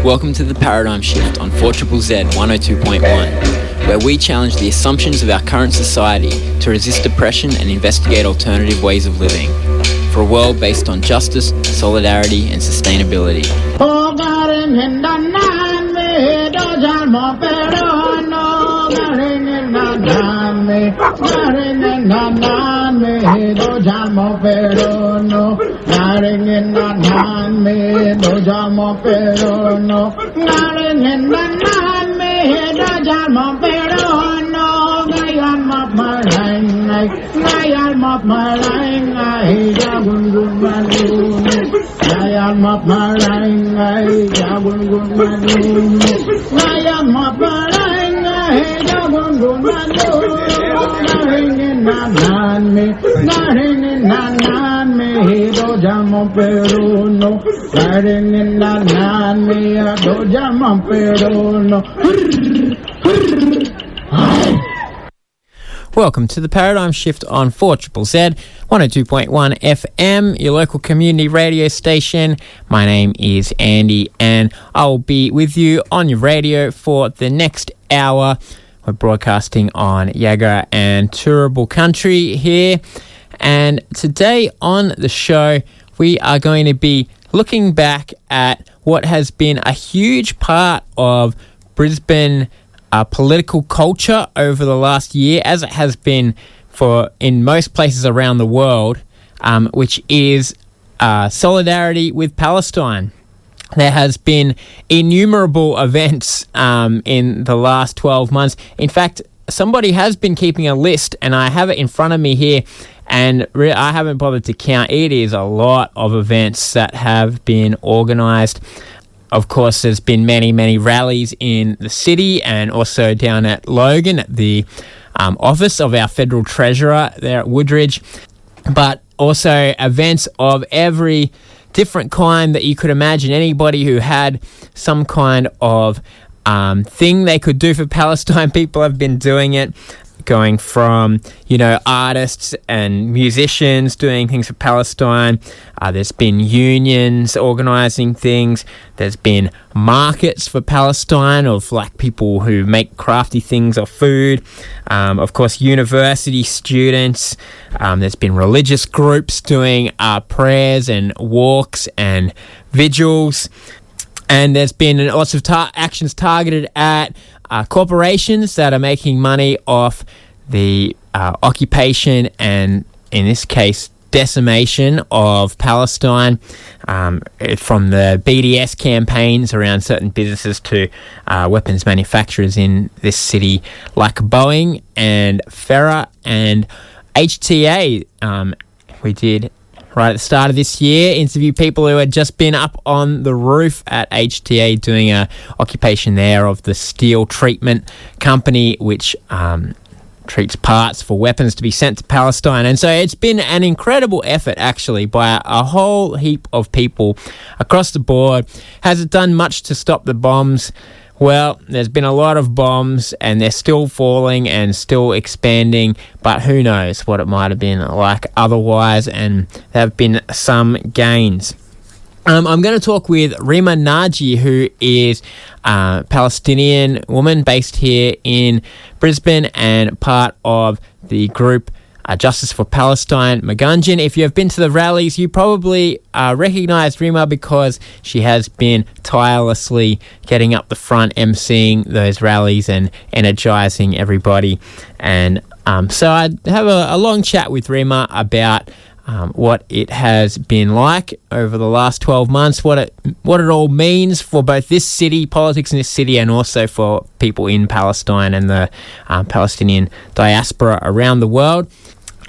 Welcome to the Paradigm Shift on 4ZZZ 102.1, where we challenge the assumptions of our current society to resist oppression and investigate alternative ways of living, for a world based on justice, solidarity and sustainability. Welcome to the Paradigm Shift on 4ZZZ 102.1 FM, your local community radio station. My name is Andy and I'll be with you on your radio for the next hour. We're broadcasting on Yagara and Turrbal country here. And today on the show, we are going to be looking back at what has been a huge part of Brisbane political culture over the last year, as it has been for in most places around the world, which is solidarity with Palestine. There has been innumerable events in the last 12 months. In fact, somebody has been keeping a list, and I have it in front of me here, and I haven't bothered to count. It is a lot of events that have been organised. Of course, there's been many rallies in the city and also down at Logan at the office of our Federal Treasurer there at Woodridge, but also events of every different kind that you could imagine. Anybody who had some kind of thing they could do for Palestine, people have been doing it. Going from, artists and musicians doing things for Palestine. There's been unions organising things. There's been markets for Palestine of people who make crafty things or food. Of course, university students. There's been religious groups doing prayers and walks and vigils. And there's been lots of actions targeted at corporations that are making money off the occupation and, in this case, decimation of Palestine, from the BDS campaigns around certain businesses to weapons manufacturers in this city like Boeing and Ferra and HTA. We did, right at the start of this year, interview people who had just been up on the roof at HTA doing a occupation there of the steel treatment company, which treats parts for weapons to be sent to Palestine. And so it's been an incredible effort, actually, by a whole heap of people across the board. Has it done much to stop the bombs? Well, there's been a lot of bombs and they're still falling and still expanding, but who knows what it might have been like otherwise, and there have been some gains. I'm going to talk with Remah Naji, who is a Palestinian woman based here in Brisbane and part of the group Justice For Palestine Magan-djin. If you have been to the rallies, you probably recognise Remah because she has been tirelessly getting up the front, emceeing those rallies and energising everybody. And so I have a long chat with Remah about what it has been like over the last 12 months, what it all means for both this city, politics in this city, and also for people in Palestine and the Palestinian diaspora around the world.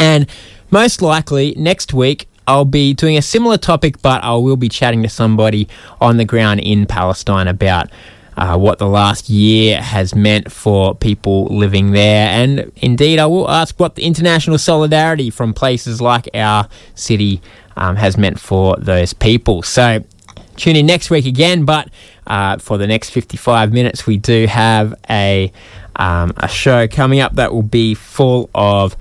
And most likely next week I'll be doing a similar topic, but I will be chatting to somebody on the ground in Palestine about what the last year has meant for people living there. And indeed, I will ask what the international solidarity from places like our city has meant for those people. So tune in next week again, but for the next 55 minutes, we do have a show coming up that will be full of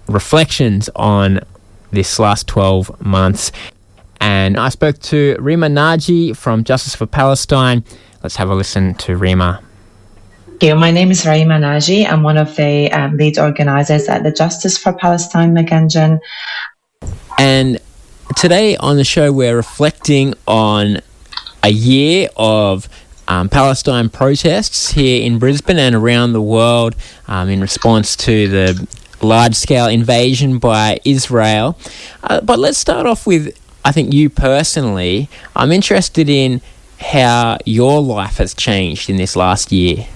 reflections on this last 12 months And I spoke to Remah Naji from Justice for Palestine. Let's have a listen to Remah. My name is Remah Naji. I'm one of the lead organisers at the Justice for Palestine Magan-djin. And today on the show, we're reflecting on a year of Palestine protests here in Brisbane and around the world in response to the large-scale invasion by Israel. But let's start off with, I think, you personally. I'm interested in how your life has changed in this last year.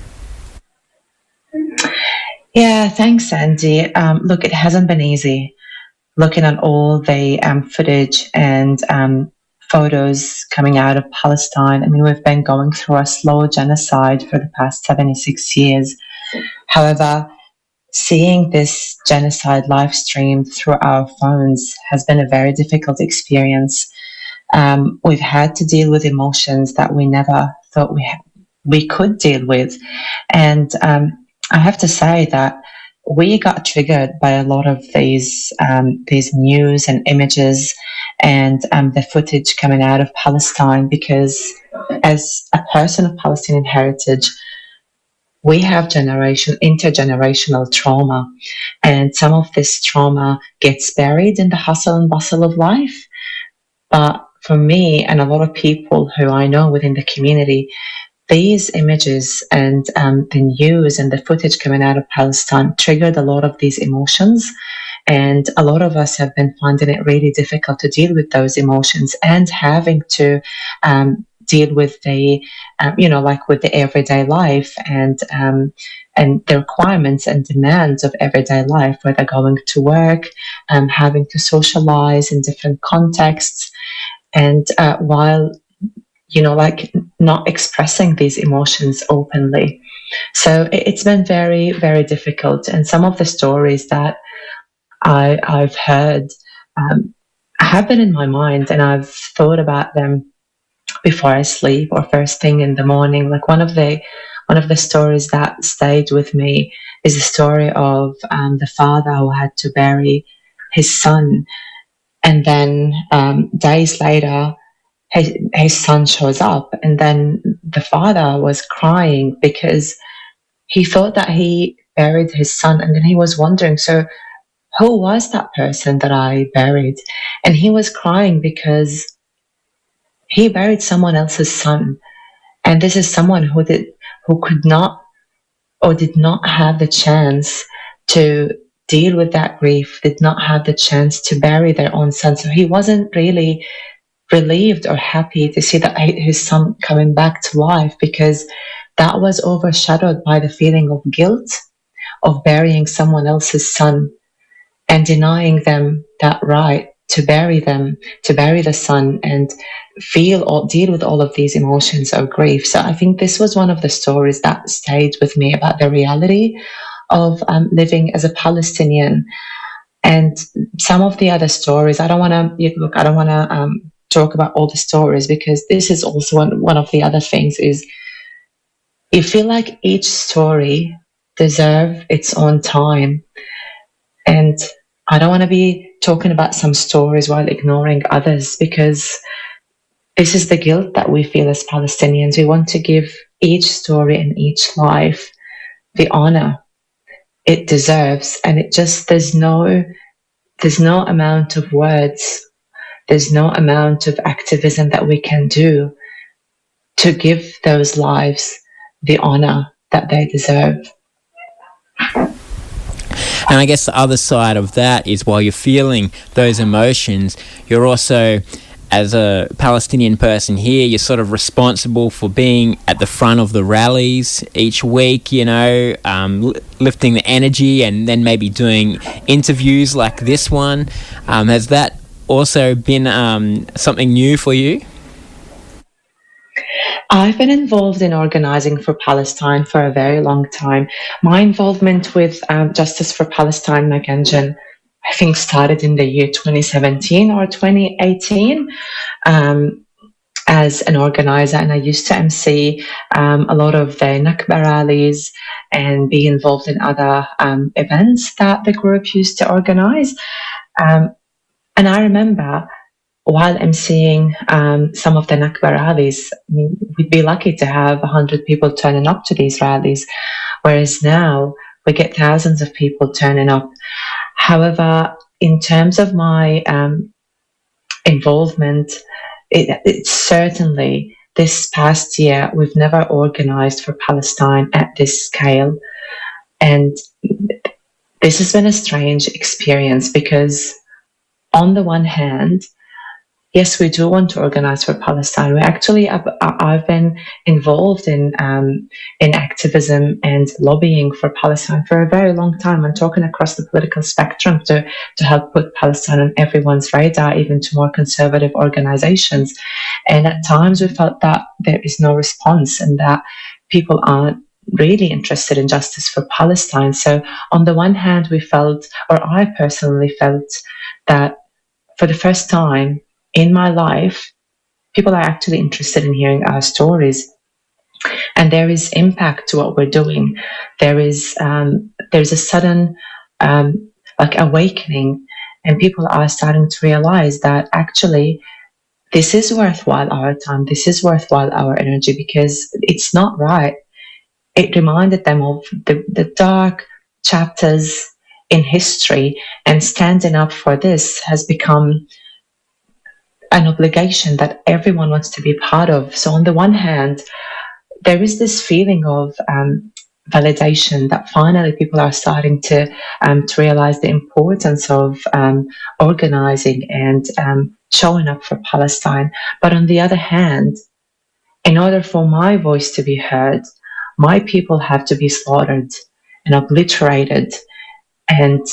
Yeah, thanks, Andy. Look, it hasn't been easy. Looking at all the footage and photos coming out of Palestine, I mean, we've been going through a slow genocide for the past 76 years. However, seeing this genocide live streamed through our phones has been a very difficult experience. We've had to deal with emotions that we never thought we could deal with. And I have to say that we got triggered by a lot of these news and images and the footage coming out of Palestine, because as a person of Palestinian heritage, we have intergenerational trauma, and some of this trauma gets buried in the hustle and bustle of life. But for me and a lot of people who I know within the community, these images and the news and the footage coming out of Palestine triggered a lot of these emotions. And a lot of us have been finding it really difficult to deal with those emotions and having to deal with the, with the everyday life and the requirements and demands of everyday life, whether going to work, having to socialize in different contexts, and while not expressing these emotions openly. So it's been very, very difficult. And some of the stories that I've heard have been in my mind, and I've thought about them before I sleep or first thing in the morning. Like one of the stories that stayed with me is the story of the father who had to bury his son, and then days later, his son shows up, and then the father was crying because he thought that he buried his son, and then he was wondering, so who was that person that I buried? And he was crying because he buried someone else's son, and this is someone who could not or did not have the chance to deal with that grief, did not have the chance to bury their own son. So he wasn't really relieved or happy to see that his son coming back to life, because that was overshadowed by the feeling of guilt of burying someone else's son and denying them that right to bury the son and deal with all of these emotions of grief. So I think this was one of the stories that stayed with me about the reality of living as a Palestinian. And some of the other stories, I don't want to talk about all the stories, because this is also one of the other things is you feel like each story deserves its own time. And I don't want to be talking about some stories while ignoring others, because this is the guilt that we feel as Palestinians. We want to give each story and each life the honor it deserves. And there's no amount of words, there's no amount of activism that we can do to give those lives the honor that they deserve. And I guess the other side of that is, while you're feeling those emotions, you're also, as a Palestinian person here, you're sort of responsible for being at the front of the rallies each week, lifting the energy, and then maybe doing interviews like this one. Has that also been something new for you? I've been involved in organising for Palestine for a very long time. My involvement with Justice for Palestine Magan-djin, I think, started in the year 2017 or 2018 as an organiser, and I used to MC a lot of the Nakba rallies and be involved in other events that the group used to organise. And I remember while emceeing some of the Nakba rallies, I mean, we'd be lucky to have 100 people turning up to these rallies, whereas now we get thousands of people turning up. However, in terms of my involvement, it's certainly this past year, we've never organized for Palestine at this scale. And this has been a strange experience because on the one hand, yes, we do want to organize for Palestine. We actually, I've been involved in activism and lobbying for Palestine for a very long time. I'm talking across the political spectrum to help put Palestine on everyone's radar, even to more conservative organizations. And at times we felt that there is no response and that people aren't really interested in justice for Palestine. So on the one hand, we felt, or I personally felt, that for the first time in my life, people are actually interested in hearing our stories, and there is impact to what we're doing. There's a sudden awakening, and people are starting to realize that actually this is worthwhile our time, this is worthwhile our energy, because it's not right. It reminded them of the dark chapters in history, and standing up for this has become an obligation that everyone wants to be part of. So on the one hand, there is this feeling of validation that finally people are starting to realize the importance of organizing and showing up for Palestine. But on the other hand, in order for my voice to be heard, my people have to be slaughtered and obliterated, and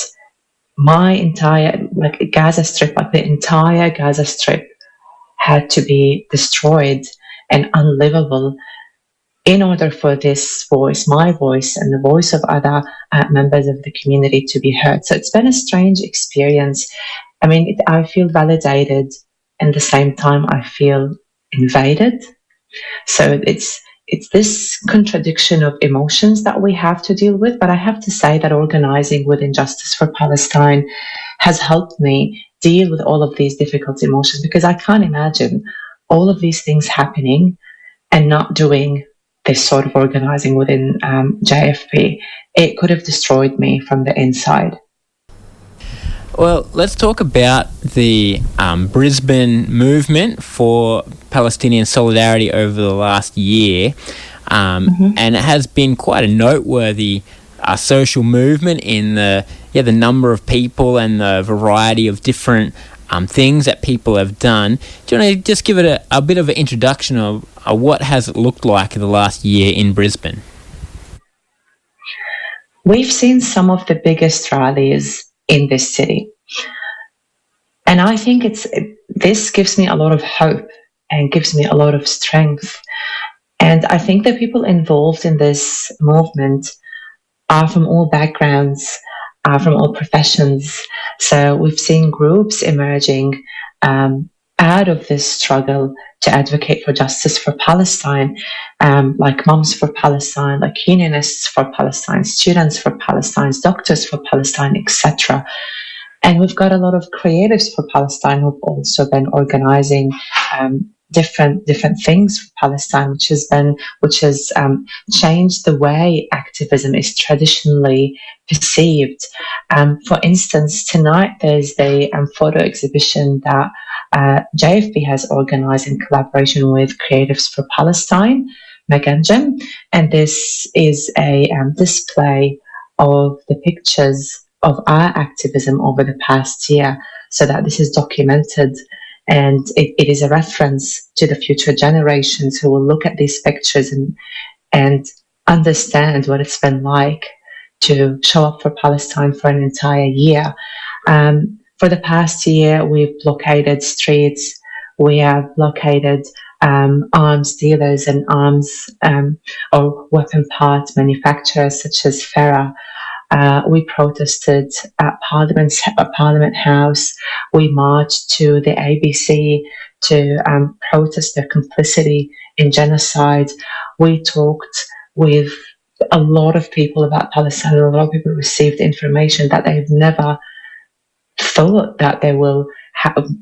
my entire Gaza Strip, the entire Gaza Strip had to be destroyed and unlivable in order for this voice, my voice, and the voice of other members of the community to be heard. So it's been a strange experience. I mean, I feel validated, and at the same time I feel invaded. So it's this contradiction of emotions that we have to deal with. But I have to say that organizing within Justice for Palestine has helped me deal with all of these difficult emotions, because I can't imagine all of these things happening and not doing this sort of organizing within JFP. It could have destroyed me from the inside. Well, let's talk about the Brisbane movement for Palestinian solidarity over the last year. And it has been quite a noteworthy social movement in the number of people and the variety of different things that people have done. Do you want to just give it a bit of an introduction of what has it looked like in the last year in Brisbane? We've seen some of the biggest rallies in this city. And I think this gives me a lot of hope and gives me a lot of strength. And I think the people involved in this movement are from all backgrounds, are from all professions. So we've seen groups emerging out of this struggle to advocate for justice for Palestine, like Moms for Palestine, like Unionists for Palestine, Students for Palestine, Doctors for Palestine, etc. And we've got a lot of creatives for Palestine who've also been organizing different things for Palestine, which has changed the way activism is traditionally perceived. For instance, tonight there's the photo exhibition that JFP has organized in collaboration with Creatives for Palestine Magan-djin, and this is a display of the pictures of our activism over the past year, so that this is documented, and it is a reference to the future generations who will look at these pictures and understand what it's been like to show up for Palestine for an entire year. For the past year, we've blockaded streets, we have blockaded arms dealers and arms or weapon parts manufacturers such as Farah. We protested at Parliament House. We marched to the ABC to protest their complicity in genocide. We talked with a lot of people about Palestine. A lot of people received information that they've never thought that they will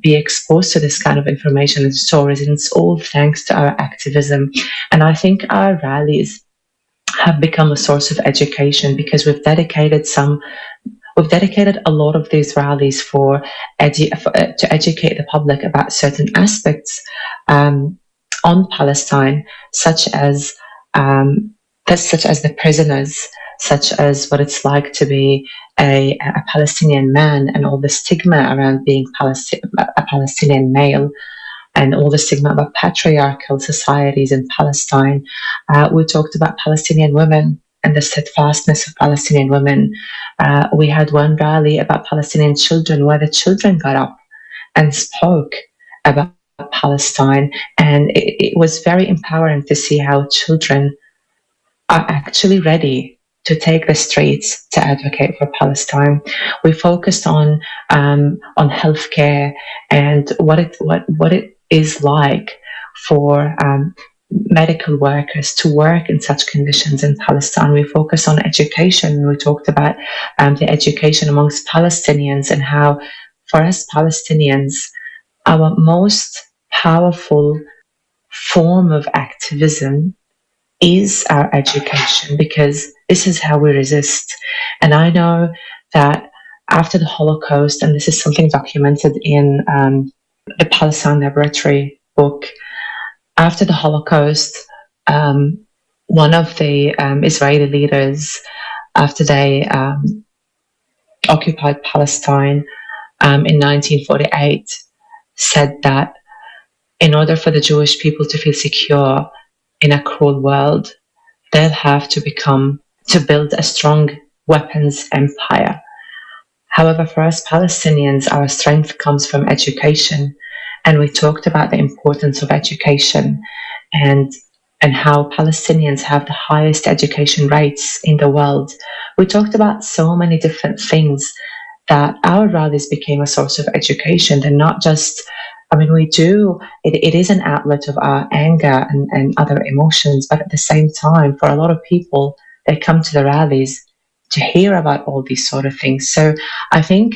be exposed to this kind of information and stories, and it's all thanks to our activism. And I think our rallies have become a source of education because we've dedicated a lot of these rallies to educate the public about certain aspects on Palestine, such as the prisoners, such as what it's like to be a Palestinian man, and all the stigma around being a Palestinian male, and all the stigma about patriarchal societies in Palestine. We talked about Palestinian women and the steadfastness of Palestinian women. We had one rally about Palestinian children where the children got up and spoke about Palestine, and it was very empowering to see how children are actually ready to take the streets to advocate for Palestine. We focused on healthcare and what it is like for medical workers to work in such conditions in Palestine. We focused on education. We talked about the education amongst Palestinians and how, for us Palestinians, our most powerful form of activism is our education, because this is how we resist. And I know that after the Holocaust, and this is something documented in the Palestine Laboratory book, after the Holocaust, one of the Israeli leaders, after they occupied Palestine in 1948, said that in order for the Jewish people to feel secure in a cruel world, they'll have to build a strong weapons empire. However, for us Palestinians, our strength comes from education. And we talked about the importance of education and how Palestinians have the highest education rates in the world. We talked about so many different things that our rallies became a source of education. They're not just, it is an outlet of our anger and other emotions, but at the same time, for a lot of people, they come to the rallies to hear about all these sort of things. So I think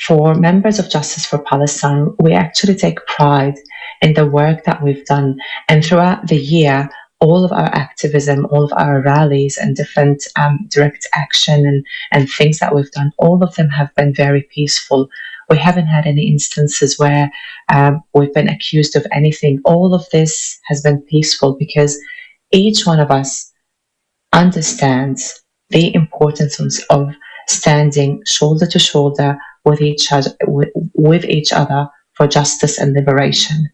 for members of Justice for Palestine, we actually take pride in the work that we've done. And throughout the year, all of our activism, all of our rallies and different direct action and things that we've done, all of them have been very peaceful. We haven't had any instances where we've been accused of anything. All of this has been peaceful because each one of us understands the importance of standing shoulder to shoulder with each other for justice and liberation.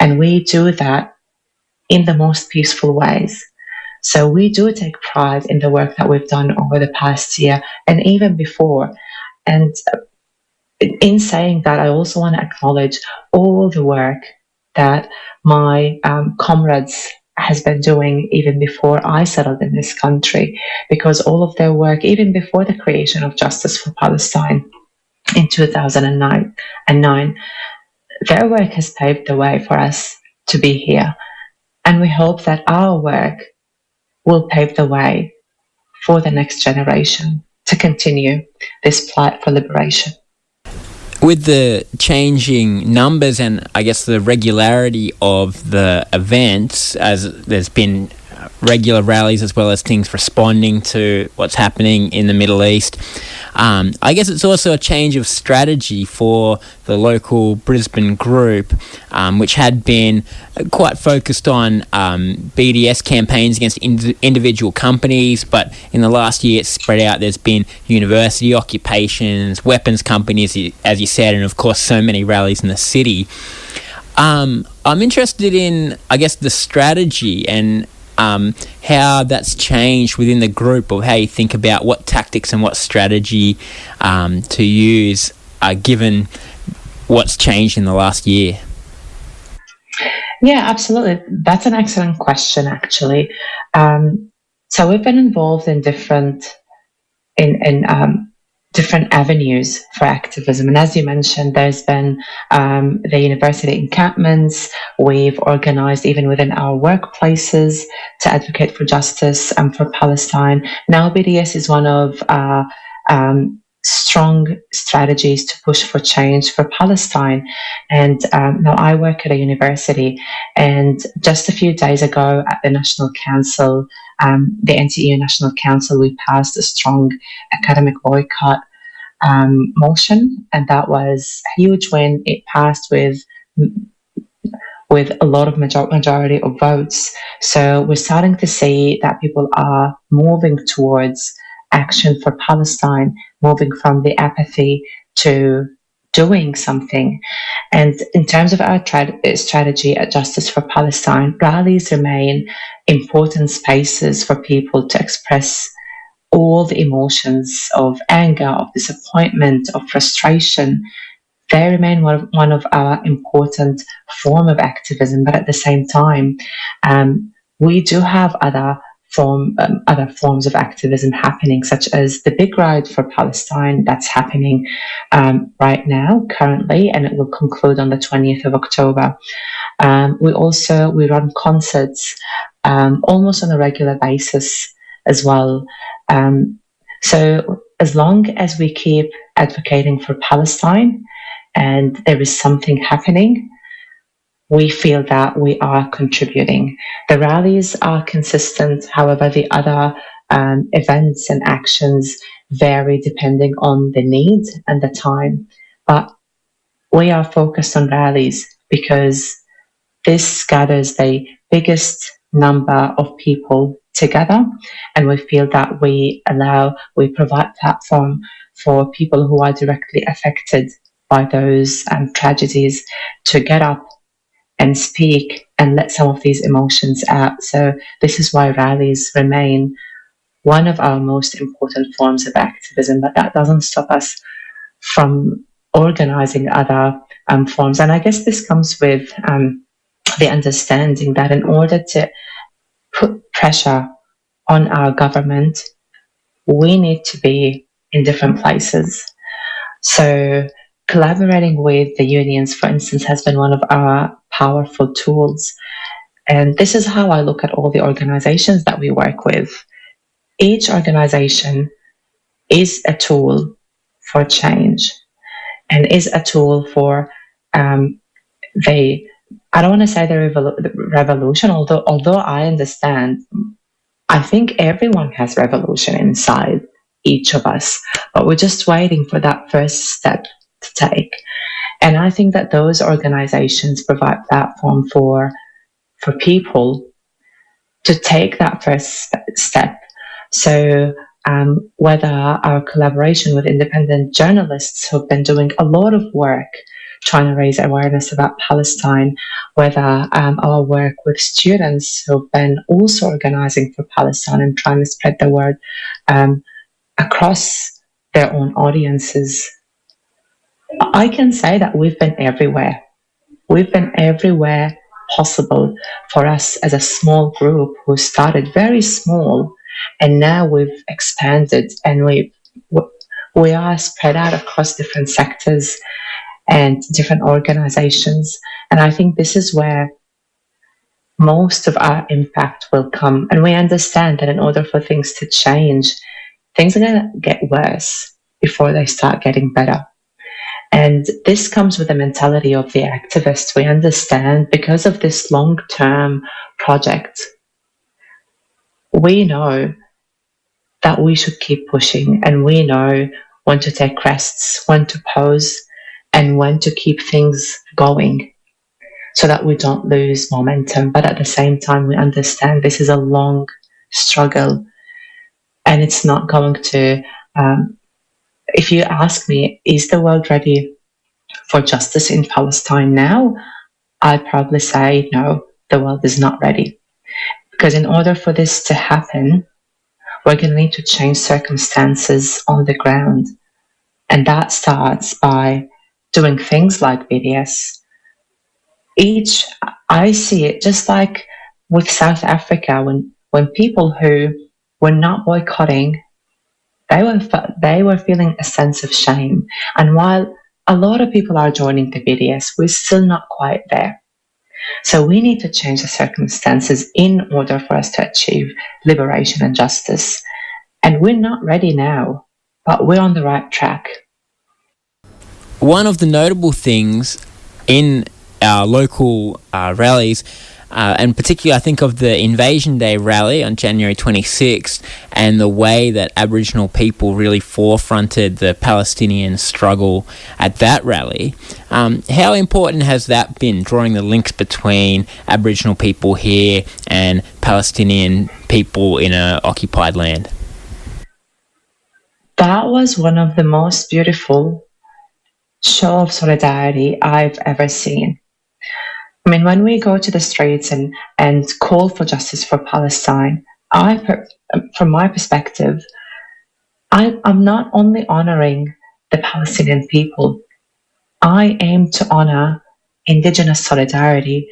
And we do that in the most peaceful ways. So we do take pride in the work that we've done over the past year and even before. And in saying that, I also want to acknowledge all the work that my comrades has been doing even before I settled in this country, because all of their work, even before the creation of Justice for Palestine in 2009, their work has paved the way for us to be here. And we hope that our work will pave the way for the next generation to continue this plight for liberation. With the changing numbers and I guess the regularity of the events, as there's been regular rallies as well as things responding to what's happening in the Middle East, I guess it's also a change of strategy for the local Brisbane group, which had been quite focused on BDS campaigns against individual companies, but in the last year it's spread out. There's been university occupations, weapons companies, as you said, and of course so many rallies in the city. I'm interested in, I guess, the strategy and how that's changed within the group, or how you think about what tactics and what strategy to use given what's changed in the last year. Yeah, absolutely. That's an excellent question, actually. So we've been involved in different avenues for activism. And as you mentioned, there's been the university encampments. We've organized even within our workplaces to advocate for justice for Palestine. Now BDS is one of strong strategies to push for change for Palestine. And now I work at a university, and just a few days ago at the National Council, the NTEU National Council, we passed a strong academic boycott motion, and that was huge when it passed with a lot of majority of votes. So we're starting to see that people are moving towards action for Palestine, moving from the apathy to doing something. And in terms of our strategy at Justice for Palestine, rallies remain important spaces for people to express all the emotions of anger, of disappointment, of frustration. They remain one of our important form of activism, but at the same time, we do have other forms of activism happening, such as the big ride for Palestine that's happening right now, currently, and it will conclude on the 20th of October. We run concerts almost on a regular basis as well. So as long as we keep advocating for Palestine and there is something happening, we feel that we are contributing. The rallies are consistent, however, the other events and actions vary depending on the need and the time. But we are focused on rallies because this gathers the biggest number of people together, and we feel that we provide platform for people who are directly affected by those tragedies to get up and speak and let some of these emotions out. So this is why rallies remain one of our most important forms of activism, but that doesn't stop us from organizing other forms. And I guess this comes with the understanding that in order to put pressure on our government, we need to be in different places. So collaborating with the unions, for instance, has been one of our powerful tools. And this is how I look at all the organizations that we work with. Each organization is a tool for change and is a tool for I don't want to say the revolution, although I understand, I think everyone has revolution inside each of us, but we're just waiting for that first step to take. And I think that those organizations provide platform for people to take that first step. So whether our collaboration with independent journalists who've been doing a lot of work trying to raise awareness about Palestine, whether our work with students who've been also organizing for Palestine and trying to spread the word across their own audiences, I can say that we've been everywhere. We've been everywhere possible for us as a small group who started very small, and now we've expanded and we are spread out across different sectors and different organizations. And I think this is where most of our impact will come. And we understand that in order for things to change, things are going to get worse before they start getting better. And this comes with the mentality of the activist. We understand because of this long-term project, we know that we should keep pushing, and we know when to take rests, when to pause, and when to keep things going so that we don't lose momentum. But at the same time, we understand this is a long struggle, and it's not going to, if you ask me, is the world ready for justice in Palestine now? I'd probably say no, the world is not ready. Because in order for this to happen, we're going to need to change circumstances on the ground. And that starts by doing things like BDS. I see it just like with South Africa, when people who were not boycotting, they were feeling a sense of shame. And while a lot of people are joining the BDS, we're still not quite there. So we need to change the circumstances in order for us to achieve liberation and justice. And we're not ready now, but we're on the right track. One of the notable things in our local rallies, and particularly I think of the Invasion Day rally on January 26th and the way that Aboriginal people really forefronted the Palestinian struggle at that rally. How important has that been, drawing the links between Aboriginal people here and Palestinian people in an occupied land? That was one of the most beautiful show of solidarity I've ever seen. I mean, when we go to the streets and call for justice for Palestine, from my perspective, I'm not only honoring the Palestinian people, I aim to honor Indigenous solidarity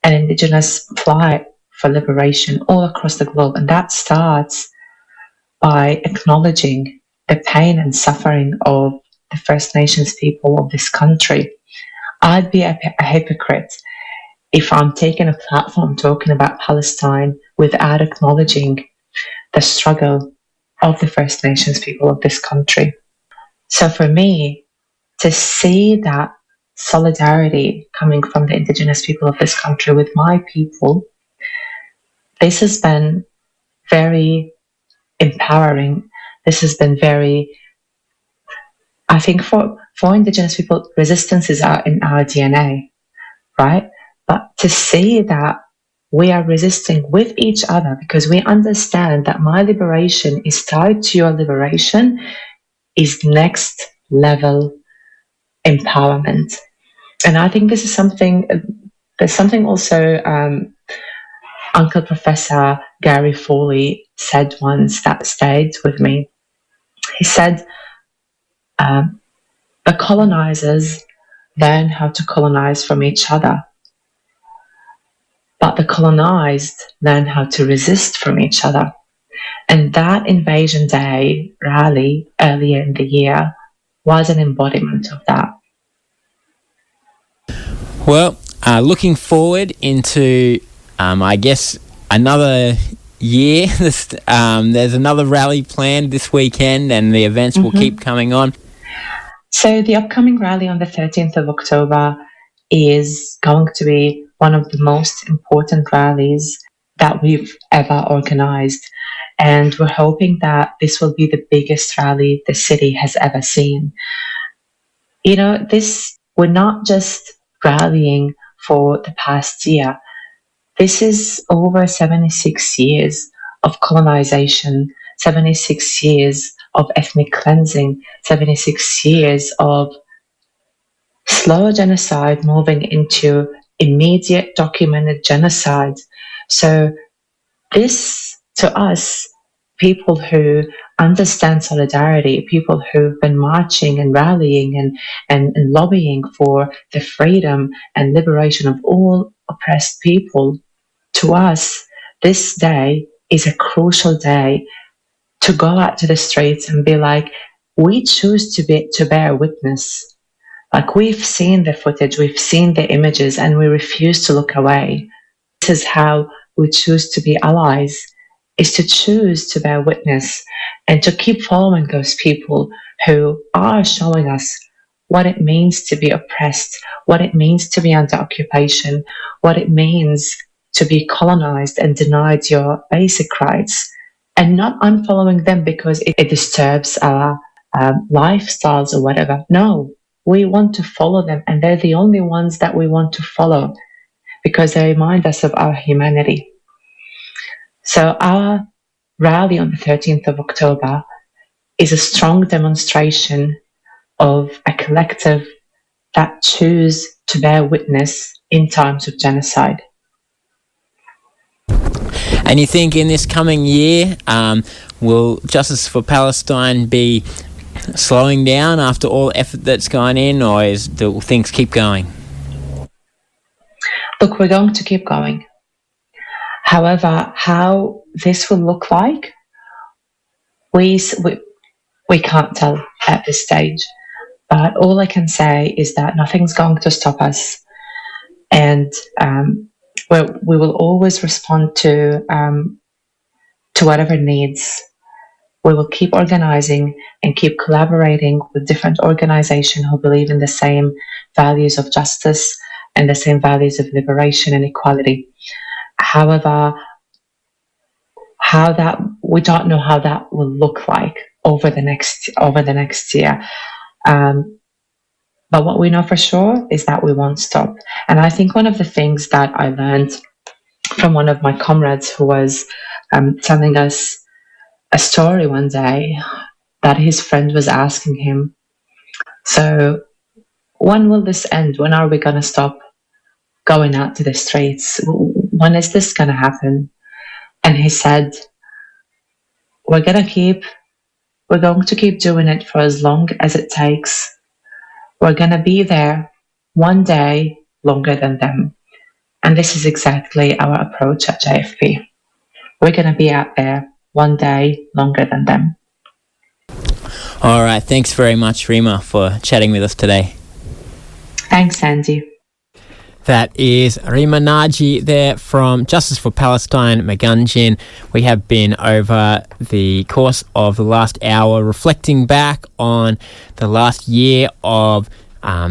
and Indigenous fight for liberation all across the globe. And that starts by acknowledging the pain and suffering of the First Nations people of this country. I'd be a hypocrite if I'm taking a platform talking about Palestine without acknowledging the struggle of the First Nations people of this country. So for me, to see that solidarity coming from the Indigenous people of this country with my people, this has been very empowering. This has been very, I think for Indigenous people, resistance is in our DNA, right? But to see that we are resisting with each other because we understand that my liberation is tied to your liberation is next level empowerment. And I think this is something, there's something also Uncle Professor Gary Foley said once that stayed with me. He said, the colonizers learn how to colonize from each other, but the colonized learn how to resist from each other. And that Invasion Day rally earlier in the year was an embodiment of that. Well, looking forward into, I guess, another year. There's another rally planned this weekend and the events will keep coming on. So the upcoming rally on the 13th of October is going to be one of the most important rallies that we've ever organised. And we're hoping that this will be the biggest rally the city has ever seen. You know, we're not just rallying for the past year. This is over 76 years of colonisation, 76 years of ethnic cleansing, 76 years of slow genocide moving into immediate documented genocide. So this, to us, people who understand solidarity, people who've been marching and rallying and lobbying for the freedom and liberation of all oppressed people, to us, this day is a crucial day to go out to the streets and be like, we choose to bear witness. Like, we've seen the footage, we've seen the images, and we refuse to look away. This is how we choose to be allies, is to choose to bear witness and to keep following those people who are showing us what it means to be oppressed, what it means to be under occupation, what it means to be colonized and denied your basic rights, and not unfollowing them because it disturbs our lifestyles or whatever. No, we want to follow them, and they're the only ones that we want to follow because they remind us of our humanity. So our rally on the 13th of October is a strong demonstration of a collective that choose to bear witness in times of genocide. And you think in this coming year, will Justice for Palestine be slowing down after all effort that's gone in, or will things keep going? Look, we're going to keep going. However, how this will look like, we can't tell at this stage. But all I can say is that nothing's going to stop us. And we will always respond to whatever needs. We will keep organizing and keep collaborating with different organizations who believe in the same values of justice and the same values of liberation and equality. However, we don't know how that will look like over the next year. But what we know for sure is that we won't stop. And I think one of the things that I learned from one of my comrades who was telling us a story one day, that his friend was asking him, so when will this end? When are we going to stop going out to the streets? When is this going to happen? And he said, we're going to keep doing it for as long as it takes. We're going to be there one day longer than them. And this is exactly our approach at JFP. We're going to be out there one day longer than them. All right. Thanks very much, Remah, for chatting with us today. Thanks, Andy. That is Remah Naji there from Justice for Palestine Magan-djin. We have been over the course of the last hour reflecting back on the last year of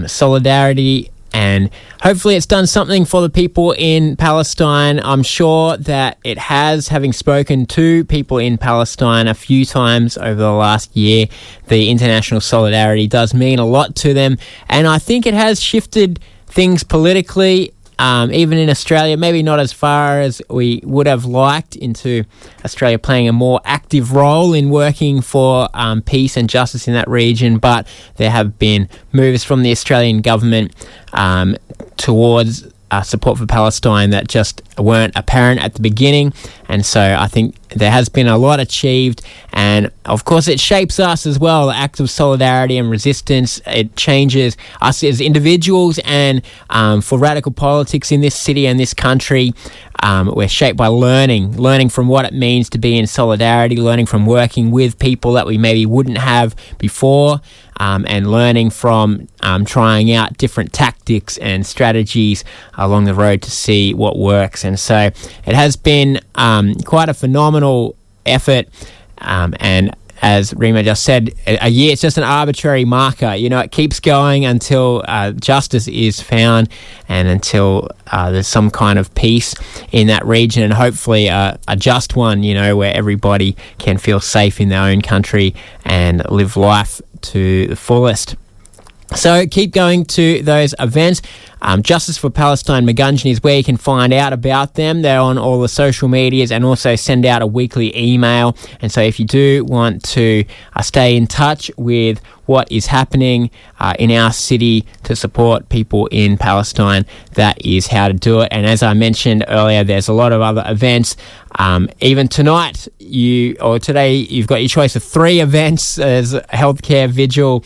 solidarity, and hopefully it's done something for the people in Palestine. I'm sure that it has, having spoken to people in Palestine a few times over the last year. The international solidarity does mean a lot to them, and I think it has shifted things politically, even in Australia, maybe not as far as we would have liked, into Australia playing a more active role in working for peace and justice in that region. But there have been moves from the Australian government towards support for Palestine that just weren't apparent at the beginning. And so I think there has been a lot achieved, and of course it shapes us as well. The act of solidarity and resistance, it changes us as individuals, and for radical politics in this city and this country, we're shaped by learning from what it means to be in solidarity, learning from working with people that we maybe wouldn't have before, and learning from trying out different tactics and strategies along the road to see what works. And so it has been quite a phenomenal effort, and as Remah just said, a year, it's just an arbitrary marker. It keeps going until justice is found, and until there's some kind of peace in that region, and hopefully a just one, where everybody can feel safe in their own country and live life to the fullest. So keep going to those events. Justice for Palestine Magan-djin is where you can find out about them. They're on all the social medias, and also send out a weekly email. And so if you do want to stay in touch with what is happening in our city to support people in Palestine, that is how to do it. And as I mentioned earlier, there's a lot of other events. Even tonight, today, you've got your choice of 3 events. There's a healthcare vigil,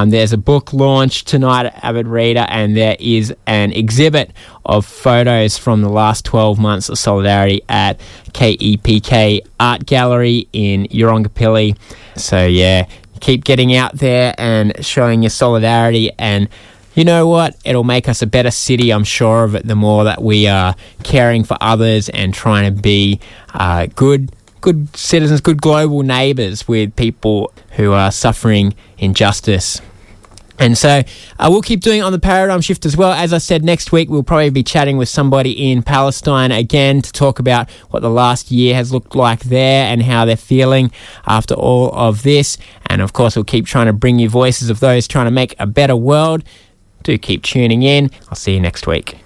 there's a book launch tonight at Avid Reader, and there is an exhibit of photos from the last 12 months of solidarity at KEPK Art Gallery in Urungapilli. So yeah, keep getting out there and showing your solidarity, and you know what? It'll make us a better city, I'm sure of it, the more that we are caring for others and trying to be good citizens, good global neighbours with people who are suffering injustice. And so we'll keep doing it on the Paradigm Shift as well. As I said, next week we'll probably be chatting with somebody in Palestine again to talk about what the last year has looked like there and how they're feeling after all of this. And of course, we'll keep trying to bring you voices of those trying to make a better world. Do keep tuning in. I'll see you next week.